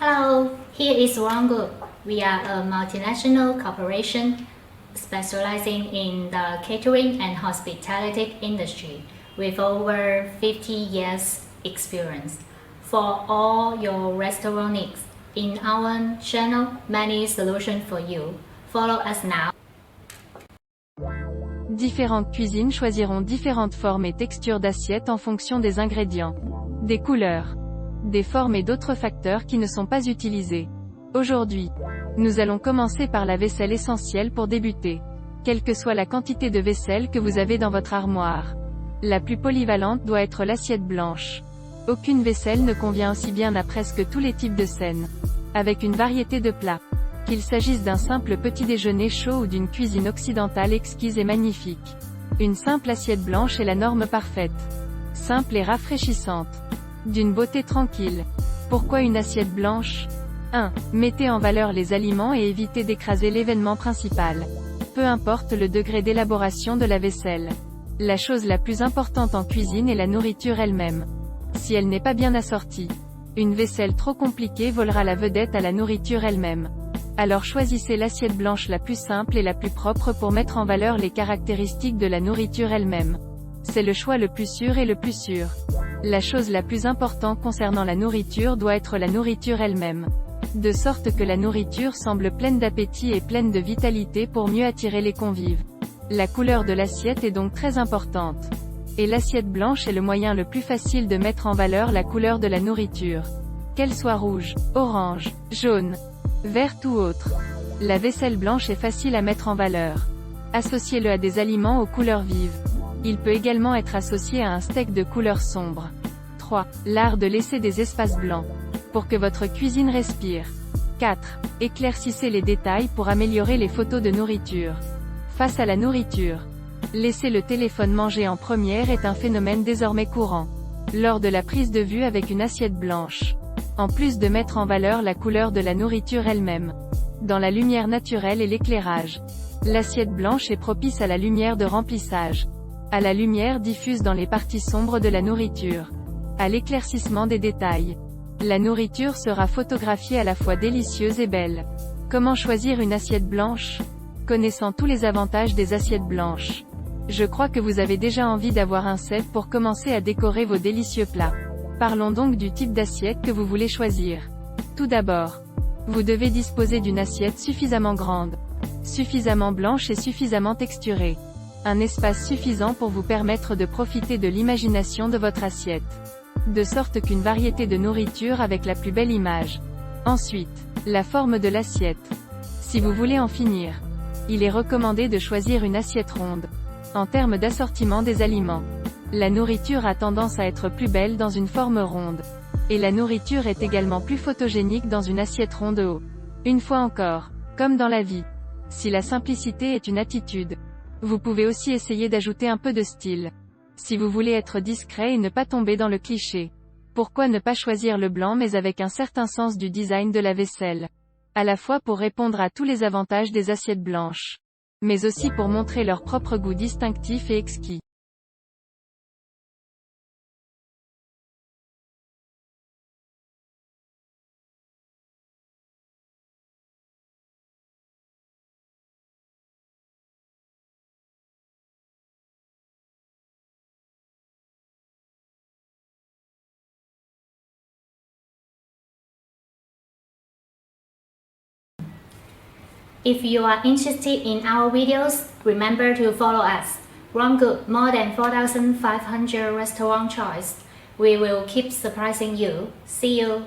Hello, here is Group. We are a multinational corporation specializing in the catering and hospitality industry with over 50 years experience. For all your restaurant needs, in our channel, many solutions for you. Follow us now. Différentes cuisines choisiront différentes formes et textures d'assiettes en fonction des ingrédients, des couleurs, des formes et d'autres facteurs qui ne sont pas utilisés. Aujourd'hui, nous allons commencer par la vaisselle essentielle pour débuter. Quelle que soit la quantité de vaisselle que vous avez dans votre armoire, la plus polyvalente doit être l'assiette blanche. Aucune vaisselle ne convient aussi bien à presque tous les types de scènes. Avec une variété de plats. Qu'il s'agisse d'un simple petit déjeuner chaud ou d'une cuisine occidentale exquise et magnifique. Une simple assiette blanche est la norme parfaite. Simple et rafraîchissante. D'une beauté tranquille. Pourquoi une assiette blanche? 1. Mettez en valeur les aliments et évitez d'écraser l'événement principal. Peu importe le degré d'élaboration de la vaisselle. La chose la plus importante en cuisine est la nourriture elle-même. Si elle n'est pas bien assortie, une vaisselle trop compliquée volera la vedette à la nourriture elle-même. Alors choisissez l'assiette blanche la plus simple et la plus propre pour mettre en valeur les caractéristiques de la nourriture elle-même. C'est le choix le plus sûr et le plus sûr. La chose la plus importante concernant la nourriture doit être la nourriture elle-même. De sorte que la nourriture semble pleine d'appétit et pleine de vitalité pour mieux attirer les convives. La couleur de l'assiette est donc très importante. Et l'assiette blanche est le moyen le plus facile de mettre en valeur la couleur de la nourriture. Qu'elle soit rouge, orange, jaune, verte ou autre. La vaisselle blanche est facile à mettre en valeur. Associez-le à des aliments aux couleurs vives. Il peut également être associé à un steak de couleur sombre. 3. L'art de laisser des espaces blancs. Pour que votre cuisine respire. 4. Éclaircissez les détails pour améliorer les photos de nourriture. Face à la nourriture. Laisser le téléphone manger en première est un phénomène désormais courant. Lors de la prise de vue avec une assiette blanche. En plus de mettre en valeur la couleur de la nourriture elle-même. Dans la lumière naturelle et l'éclairage. L'assiette blanche est propice à la lumière de remplissage. À la lumière diffuse dans les parties sombres de la nourriture. À l'éclaircissement des détails. La nourriture sera photographiée à la fois délicieuse et belle. Comment choisir une assiette blanche? Connaissant tous les avantages des assiettes blanches. Je crois que vous avez déjà envie d'avoir un set pour commencer à décorer vos délicieux plats. Parlons donc du type d'assiette que vous voulez choisir. Tout d'abord, vous devez disposer d'une assiette suffisamment grande, suffisamment blanche et suffisamment texturée. Un espace suffisant pour vous permettre de profiter de l'imagination de votre assiette. De sorte qu'une variété de nourriture avec la plus belle image. Ensuite, la forme de l'assiette. Si vous voulez en finir, il est recommandé de choisir une assiette ronde. En termes d'assortiment des aliments. La nourriture a tendance à être plus belle dans une forme ronde. Et la nourriture est également plus photogénique dans une assiette ronde haut. Une fois encore, comme dans la vie. Si la simplicité est une attitude, vous pouvez aussi essayer d'ajouter un peu de style. Si vous voulez être discret et ne pas tomber dans le cliché. Pourquoi ne pas choisir le blanc mais avec un certain sens du design de la vaisselle? À la fois pour répondre à tous les avantages des assiettes blanches. Mais aussi pour montrer leur propre goût distinctif et exquis. If you are interested in our videos, remember to follow us. Group, more than 4,500 restaurant choice. We will keep surprising you. See you.